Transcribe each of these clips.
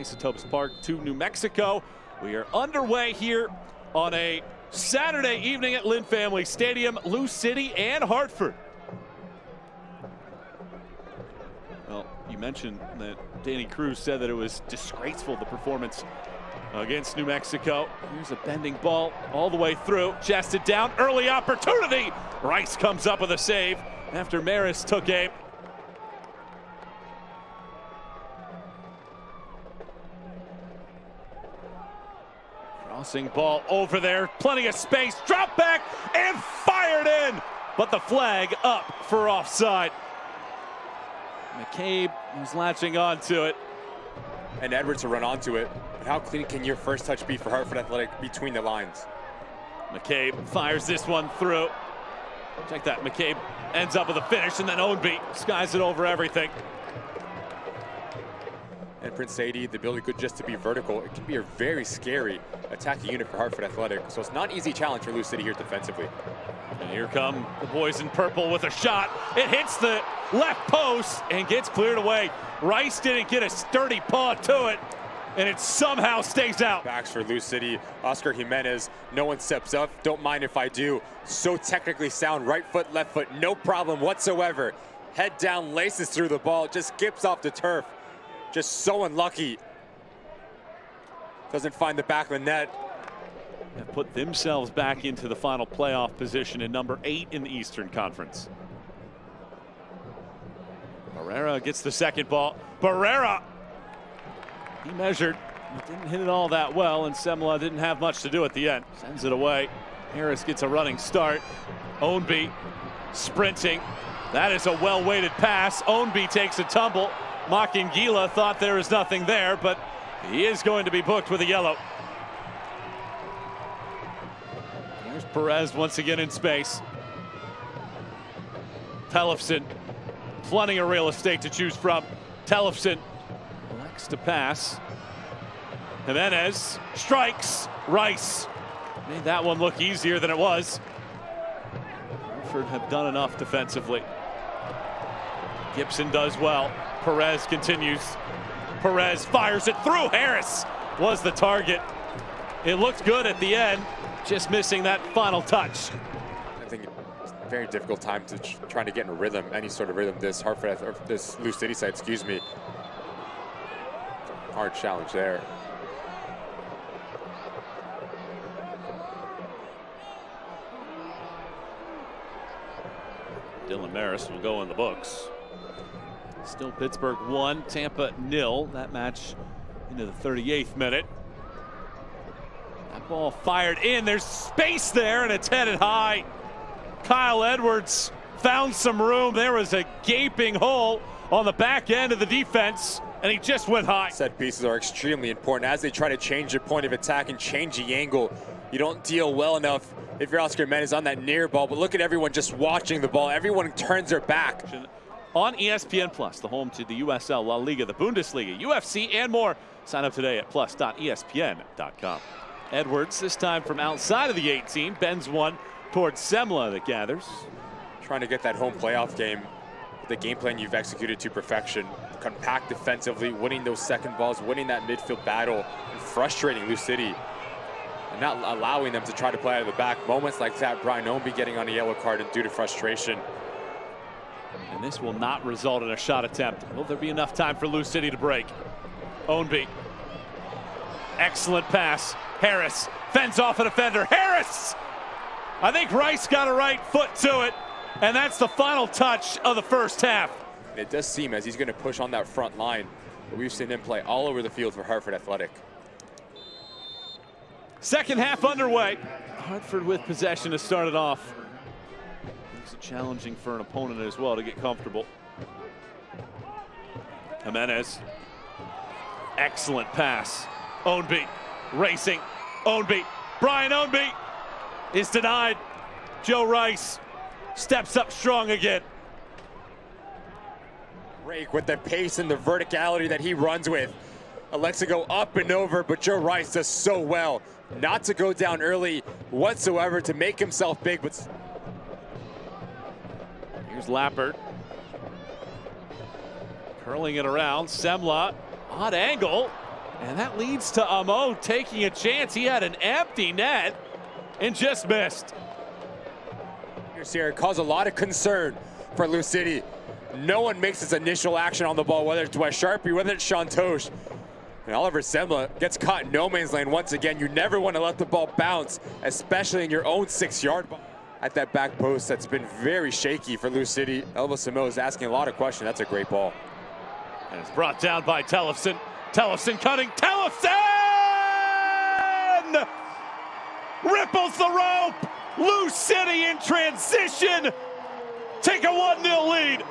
Isotopes Park to New Mexico. We are underway here on a Saturday evening at Lynn Family Stadium, Louisville City and Hartford. Well, you mentioned that Danny Cruz said that it was disgraceful, the performance against New Mexico. Here's a bending ball all the way through, chested down, early opportunity. Rice comes up with a save after Maris took aim. Crossing ball over there, plenty of space, drop back and fired in, but the flag up for offside. McCabe was latching onto it. And Edwards to run onto it. But how clean can your first touch be for Hartford Athletic between the lines? McCabe fires this one through. Check that, McCabe ends up with a finish, and then Ownby skies it over everything. And Prince Sadie, the ability could just to be vertical. It can be a very scary attacking unit for Hartford Athletic. So it's not an easy challenge for Louisville City here defensively. And here come the boys in purple with a shot. It hits the left post and gets cleared away. Rice didn't get a sturdy paw to it, and it somehow stays out. Backs for Louisville City. Oscar Jimenez, no one steps up. Don't mind if I do. So technically sound, right foot, left foot, no problem whatsoever. Head down, laces through the ball, just skips off the turf. Just so unlucky. Doesn't find the back of the net. Have put themselves back into the final playoff position in number 8 in the Eastern Conference. Barrera gets the second ball. Barrera, he measured, but didn't hit it all that well, and Semla didn't have much to do at the end. Sends it away. Harris gets a running start. Ownby sprinting. That is a well-weighted pass. Ownby takes a tumble. Makingila thought there was nothing there, but he is going to be booked with a yellow. There's Perez once again in space. Tellefson, plenty of real estate to choose from. Tellefson elects to pass. Jimenez strikes. Rice made that one look easier than it was. Hartford have done enough defensively. Gibson does well. Perez continues. Perez fires it through. Harris was the target. It looked good at the end, just missing that final touch. I think it's a very difficult time to trying to get in a rhythm, any sort of rhythm. This Hartford, or this Louisville City side, excuse me. Hard challenge there. Dylan Maris will go in the books. Still Pittsburgh 1, Tampa 0. That match into the 38th minute. That ball fired in. There's space there, and it's headed high. Kyle Edwards found some room. There was a gaping hole on the back end of the defense, and he just went high. Set pieces are extremely important as they try to change your point of attack and change the angle. You don't deal well enough if you're Oscar Jimenez on that near ball, but look at everyone just watching the ball. Everyone turns their back. On ESPN Plus, the home to the USL, La Liga, the Bundesliga, UFC, and more. Sign up today at plus.espn.com. Edwards, this time from outside of the 18, bends one towards Semla that gathers. Trying to get that home playoff game, the game plan you've executed to perfection. Compact defensively, winning those second balls, winning that midfield battle, and frustrating Louisville City. And not allowing them to try to play out of the back. Moments like that, Brian Ownby getting on a yellow card and due to frustration. And this will not result in a shot attempt. Will there be enough time for Louisville City to break? Ownby. Excellent pass. Harris fends off a defender. Harris! I think Rice got a right foot to it, and that's the final touch of the first half. And it does seem as he's going to push on that front line. We've seen him play all over the field for Hartford Athletic. Second half underway. Hartford with possession to start it off. Makes it challenging for an opponent as well to get comfortable. Jimenez. Excellent pass. Ownby racing. Ownby. Brian Ownby is denied. Joe Rice steps up strong again. Rake with the pace and the verticality that he runs with. Alexa go up and over, but Joe Rice does so well not to go down early whatsoever, to make himself big. But here's Lappert. Curling it around. Semla, odd angle. And that leads to Amo taking a chance. He had an empty net and just missed. Here caused a lot of concern for Louisville City. No one makes his initial action on the ball, whether it's Wes Sharpie, whether it's Shantosh. And Oliver Semla gets caught in no man's land once again. You never want to let the ball bounce, especially in your own 6-yard box. At that back post, that's been very shaky for Louisville City. Elba Samo is asking a lot of questions. That's a great ball. And it's brought down by Tellefson. Tellefson cutting. Tellefson! Ripples the rope. Louisville City in transition. Take a 1-0 lead.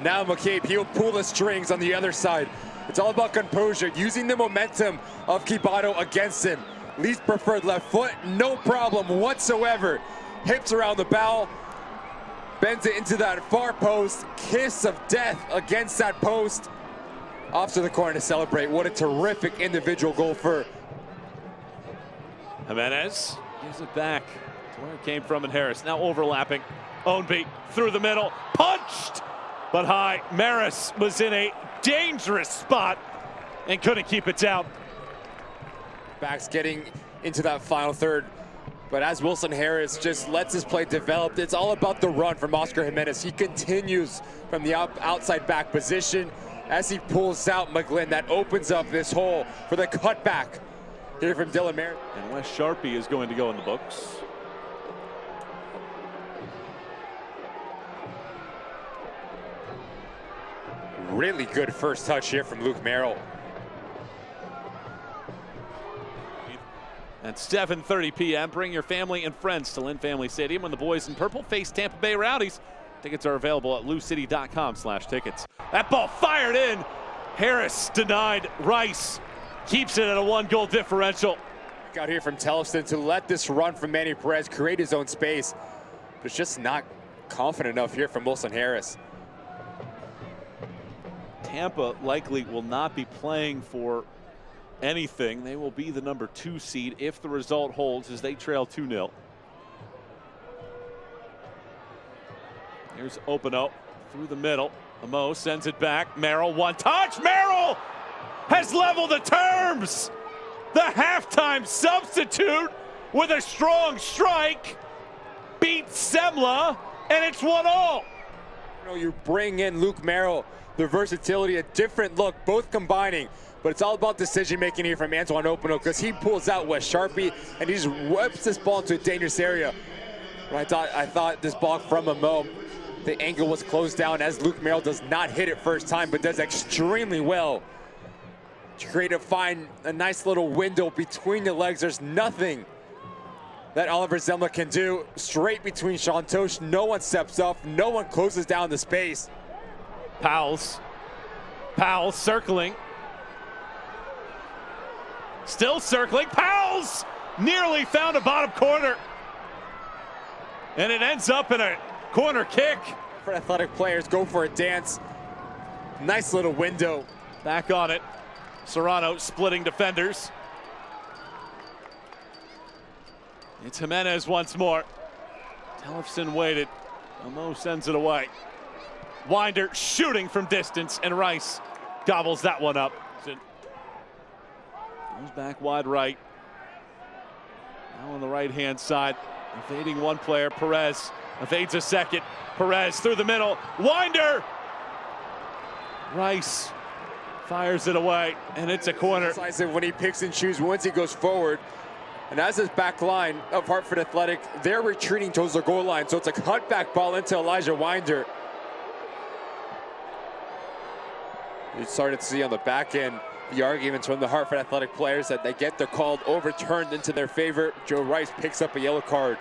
Now McCabe, he'll pull the strings on the other side. It's all about composure, using the momentum of Kibato against him. Least preferred left foot, no problem whatsoever. Hips around the bow, bends it into that far post. Kiss of death against that post. Off to the corner to celebrate. What a terrific individual goal for Jimenez. Gives it back to where it came from, and Harris now overlapping. Ownby through the middle, punched, but high. Maris was in a dangerous spot and couldn't keep it down. Backs getting into that final third. But as Wilson Harris just lets his play develop, it's all about the run from Oscar Jimenez. He continues from the outside back position. As he pulls out McGlynn, that opens up this hole for the cutback here from Dylan Merritt. And Wes Sharpie is going to go in the books. Really good first touch here from Luke Merrill. At 7:30 p.m., bring your family and friends to Lynn Family Stadium when the boys in purple face Tampa Bay Rowdies. Tickets are available at louiscity.com/tickets. That ball fired in. Harris denied. Rice keeps it at a 1-goal differential. Got here from Tellefson to let this run from Manny Perez create his own space. But it's just not confident enough here from Wilson Harris. Tampa likely will not be playing for anything. They will be the number 2 seed if the result holds as they trail 2-0. Here's Openo through the middle. Amo sends it back. Merrill, one touch. Merrill has leveled the terms. The halftime substitute with a strong strike beats Semla, and it's 1-1. You bring in Luke Merrill, the versatility, a different look, both combining. But it's all about decision making here from Antoine Openo, because he pulls out Wes Sharpie and he just whips this ball into a dangerous area. I thought this ball from Amo, the angle was closed down as Luke Merrill does not hit it first time, but does extremely well to find a nice little window between the legs. There's nothing that Oliver Semla can do. Straight between Shantosh, no one steps up, no one closes down the space. Powell's circling. Still circling. Powell's nearly found a bottom corner. And it ends up in a corner kick. For athletic players, go for a dance. Nice little window. Back on it. Serrano splitting defenders. It's Jimenez once more. Tellefson waited. Amo sends it away. Winder shooting from distance, and Rice gobbles that one up. Goes back wide right. Now on the right-hand side, evading one player. Perez evades a second. Perez through the middle. Winder! Rice fires it away, and it's a corner. When he picks and chooses, once he goes forward. And as his back line of Hartford Athletic, they're retreating towards the goal line. So it's a cutback ball into Elijah Winder. You started to see on the back end the arguments from the Hartford Athletic players that they get their call overturned into their favor. Joe Rice picks up a yellow card.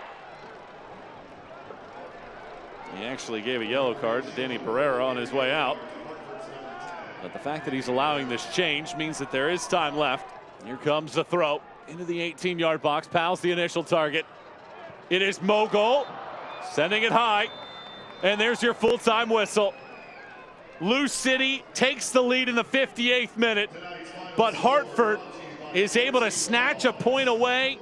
He actually gave a yellow card to Danny Pereira on his way out. But the fact that he's allowing this change means that there is time left. Here comes the throw into the 18-yard box. Powell's the initial target. It is Mogul sending it high. And there's your full-time whistle. Louisville City takes the lead in the 58th minute, but Hartford is able to snatch a point away.